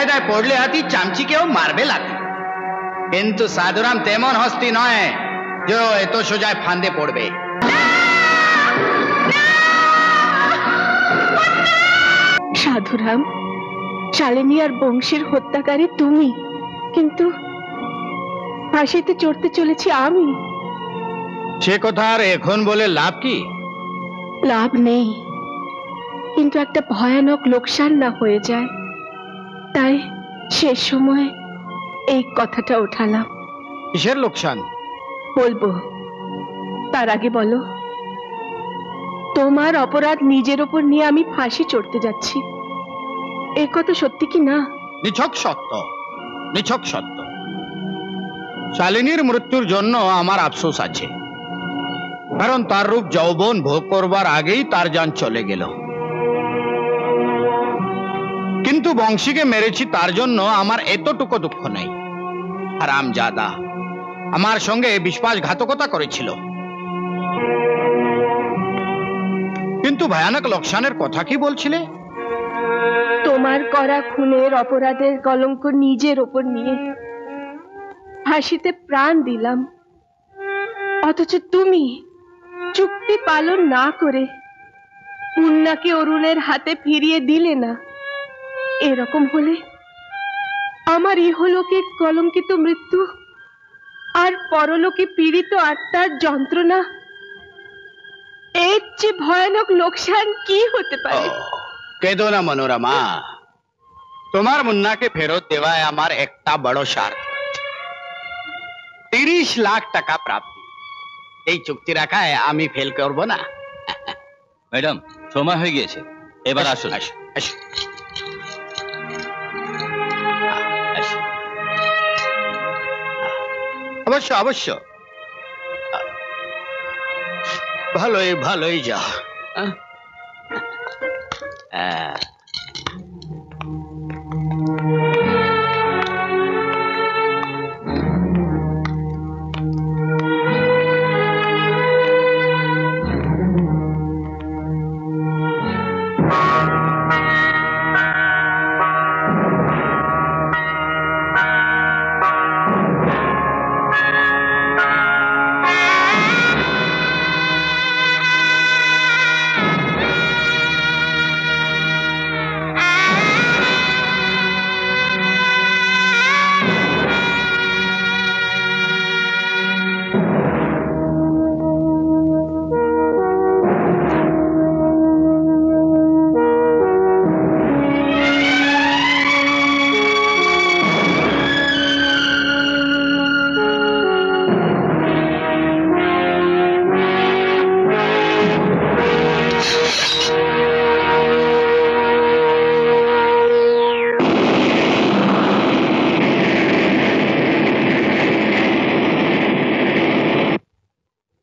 জায়গায় পড়লে হাতি চামচিকেও মারবে লাথি। কিন্তু সাধুরাম তেমন হস্তি নয় যে এত সোজায় ফান্দে পড়বে। সাধুরাম, শালিনী আর বংশীর হত্যাকারী তুমি, কিন্তু ফাঁসিতে চড়তে চলেছি আমি। সে কথা আর এখন বলে লাভ কি? লাভ নেই, কিন্তু একটা ভয়ানক লোকসান না হয়ে যায়, তাই শেষ সময় এই কথাটা ওঠালাম। কিসের লোকসান? বলবো, তার আগে বলো, তোমার অপরাধ নিজের ওপর নিয়ে আমি ফাঁসি চড়তে যাচ্ছি, এ কথা সত্যি কি না? নিছক সত্য, নিছক সত্য। শালিনীর মৃত্যুর জন্য আমার আফসোস আছে, কারণ তার রূপ যৌবন ভোগ করবার আগেই তার জান চলে গেল। কিন্তু বংশীকে মেরেছি তার জন্য আমার এতটুকু দুঃখ নেই। হারামজাদা আমার সঙ্গে বিশ্বাসঘাতকতা করেছিল, কিন্তু ভয়ানক লোকসানের কথা কি বলছিলে? তোমার করা খুনের অপরাধের কলঙ্ক নিজের ওপর নিয়ে ফাঁসিতে প্রাণ দিলাম, অথচ তুমি চুক্তি পালন না করে মুন্নাকে অরুণের হাতে ফিরিয়ে দিলে না। এরকম হলে আমার ইহলোকে কলঙ্কিত মৃত্যু আর পরলোকে পীড়িত আত্মার যন্ত্রণা, এর চেয়ে ভয়ানক লোকসান কি হতে পারে? কেঁদো না মনোরমা, তোমার মুন্নাকে ফেরত দেওয়ায় আমার একটা বড় স্বার্থ। 30 লাখ টাকা প্রাপ্তি, এই চুক্তি রাখায় আমি ফেল করব না। ম্যাডাম, সময় হয়ে গিয়েছে, এবার আসুন। অবশ্য অবশ্য, ভালোই ভালোই যা।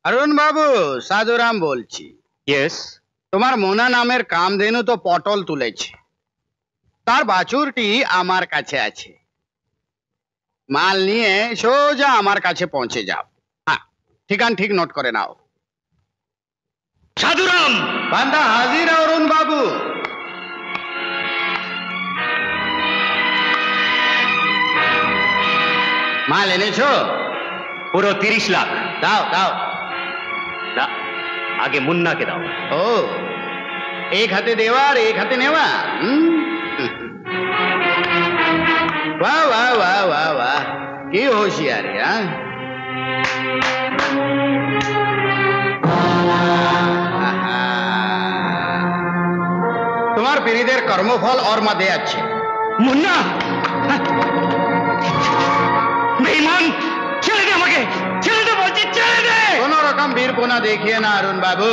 অরুণ বাবু, সাধুরাম বলছি। ইয়েস। তোমার মোনা নামের কামধেনু তো পটল তুলেছে, তার বাছুরটি আমার কাছে আছে। মাল নিয়ে সোজা আমার কাছে পৌঁছে যাও। হ্যাঁ, ঠিকান ঠিক নোট করে নাও। সাধুরাম! বান্দা হাজির অরুণ বাবু। মাল এনেছো? পুরো 30 লাখ। দাও দাও। না, আগে মুন্নাকে দাও। ও, এক হাতে দেওয়া আর এক হাতে নেওয়া। वाह वाह वाह वाह वाह, की होशियारी। তোমার পীড়িতের কর্মফল ওর মধ্যে আছে। মুন্না, বেঈমান, ছেড়ে দে আমাকে, ছেড়ে দে বলছি, ছেড়ে দে। কোন রকম বীরপনা দেখিয়ে না অরুণ বাবু।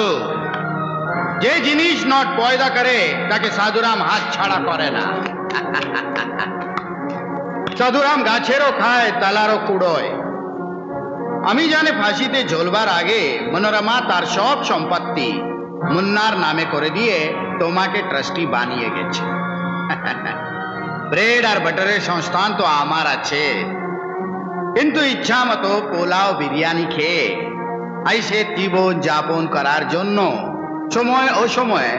যে জিনিস নট পয়দা করে তাকে সাধুরাম হাত ছাড়া করে না। সাধুরাম গাছেরও খায়, তালারও কুড়োয়। আমি জানি ফাঁসিতে ঝোলবার আগে মনোরমা তার সব সম্পত্তি মুন্নার নামে করে দিয়ে তোমাকে ট্রাস্টি বানিয়ে গেছে। ব্রেড আর বাটারের সংস্থান তো আমার আছে, কিন্তু ইচ্ছা মতো পোলাও বিরিয়ানি খেয়ে আইসে জীবন যাপন করার জন্য সময় ও সময়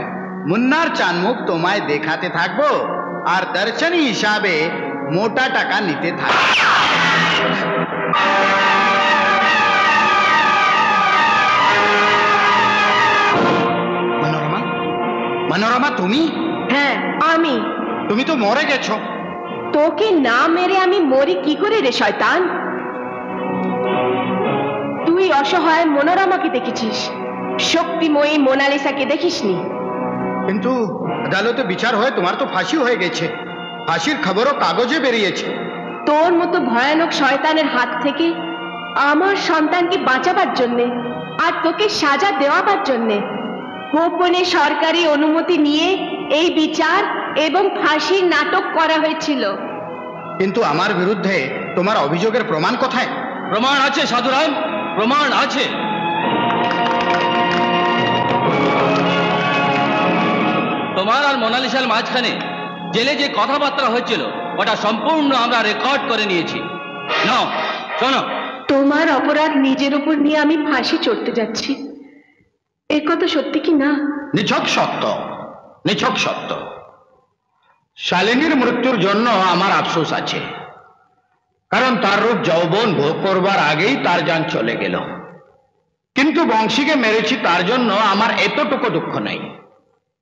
মুন্নার চানমুখ তোমায় দেখাতে থাকবো, আর দর্শনী হিসাবে মোটা টাকা নিতে থাকে। মনোরমা, মনোরমা তুমি? হ্যাঁ আমি। তুমি তো মরে গেছো। তোকে না মেরে আমি মরি কি করে রে শয়তান? তুই অসহায় মনোরমাকে দেখেছিস, শক্তিময়ী মোনালিসাকে দেখিসনি। কিন্তু আদালতে বিচার হয়ে তোমার তো ফাঁসি হয়ে গেছে, ফাঁসির খবরও কাগজে বেরিয়েছে। তোর মতো ভয়ানক শয়তানের হাত থেকে আমার সন্তানকে বাঁচাবার জন্যে আর তোকে সাজা দেওয়াবার জন্যে গোপনে সরকারি অনুমতি নিয়ে এই বিচার এবং ফাঁসির নাটক করা হয়েছিল। কিন্তু আমার বিরুদ্ধে তোমার অভিযোগের প্রমাণ কোথায়? প্রমাণ আছে সাধুরাম, প্রমাণ আছে। তোমার আর মোনালিসার মাঝখানে জেলে যে কথাবার্তা হয়েছিল ওটা সম্পূর্ণ আমরা রেকর্ড করে নিয়েছি। নাও শোনো। তোমার অপরাধ নিজের উপর নিয়ে আমি ফাঁসি চড়তে যাচ্ছি, এ কথা সত্যি কি না? নিছক সত্য, নিছক সত্য। শালিনীর মৃত্যুর জন্য আমার আফসোস আছে, কারণ তার রূপ যৌবন ভোগ করবার আগেই তার জান চলে গেল। কিন্তু বংশীকে মেরেছি তার জন্য আমার এতটুকু দুঃখ নেই।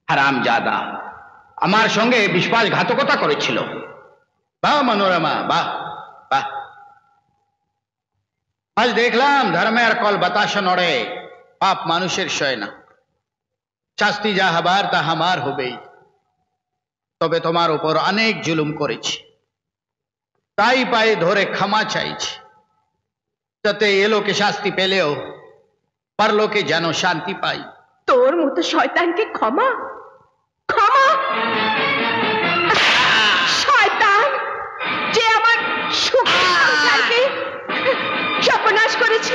হারামজাদা আমার সঙ্গে বিশ্বাসঘাতকতা করেছিল। বাহ মনোরমা, বাহ বাহ। আজ দেখলাম ধর্মের কল বাতাসে নড়ে, পাপ মানুষের সয় না। শাস্তি যা হবার তা আমার হবেই। তবে তোমার উপর অনেক জুলুম করেছি, তাই পায়ে ধরে ক্ষমা চাইছি, যাতে এ লোকে শাস্তি পেলেও পরলোকে যেন শান্তি পাই। তোর মতো শয়তানকে ক্ষমা? ক্ষমা? শয়তান যে আমার সংসারকে সর্বনাশ করেছে,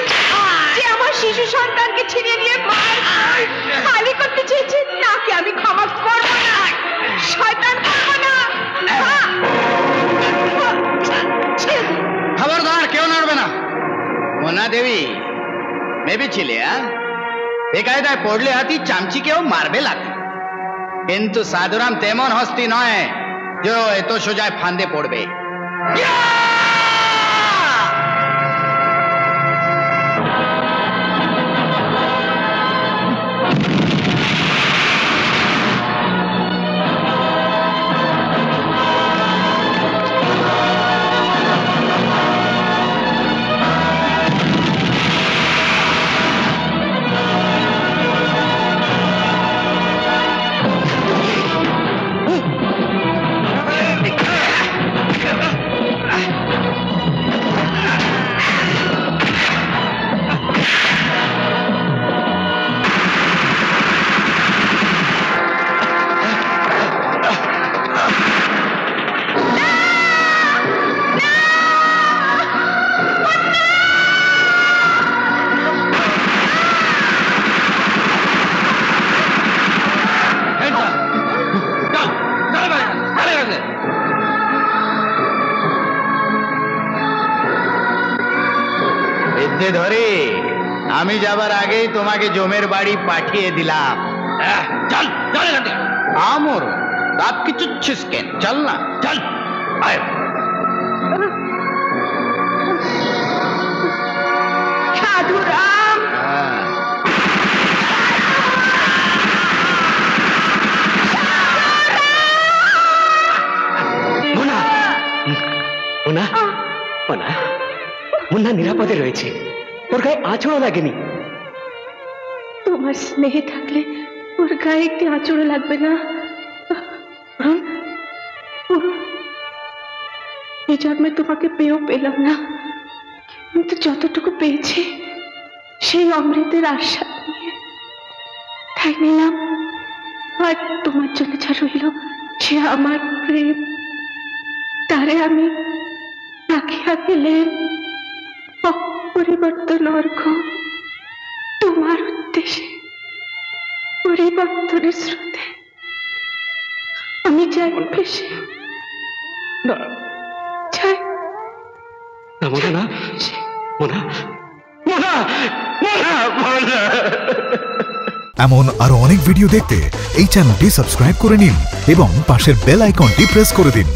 যে আমার শিশু সন্তানকে ছিনিয়ে নিয়ে মার খালি করতে চেয়েছে, তাকে আমি ক্ষমা করব না। শয়তান করব না। খবরদার, কেউ নড়বে না। মোনা দেবী ভেবেছিলে বেকায়দায় পড়লে হাতি চামচিকেও মারবে লাথি, কিন্তু সাধুরাম তেমন হস্তি নয় যে এত সোজায় ফান্দে পড়বে। ধরে আমি যাবার আগেই তোমাকে জমের বাড়ি পাঠিয়ে দিলাম। চল চল আমর দাঁত কি চুচ্ছিস কেন? চল না, চল। সাধুরাম, মোনা মোনা মোনা মুন্না নিরাপদে রয়েছে, ওর গায়ে আঁচড়ও লাগেনি। তোমার স্নেহে থাকলে ওর গায়ে একটি আঁচড়ও লাগবে না। এই জন্মে তোমাকে পেয়েও পেলাম না, কিন্তু যতটুকু পেয়েছি সেই অমৃতের আশ্বাস নিয়ে তাই নিলাম। আর তোমার জন্য যা রইল সে আমার প্রেম, তারে আমি রাখিয়া গেলেন পরিবর্তন অর্ঘ তোমার উদ্দেশ্যে। পরিবর্তনের স্রোতে আমি যাই ভেসে। এমন আরো অনেক ভিডিও দেখতে এই চ্যানেলটি সাবস্ক্রাইব করে নিন এবং পাশের বেল আইকনটি প্রেস করে দিন।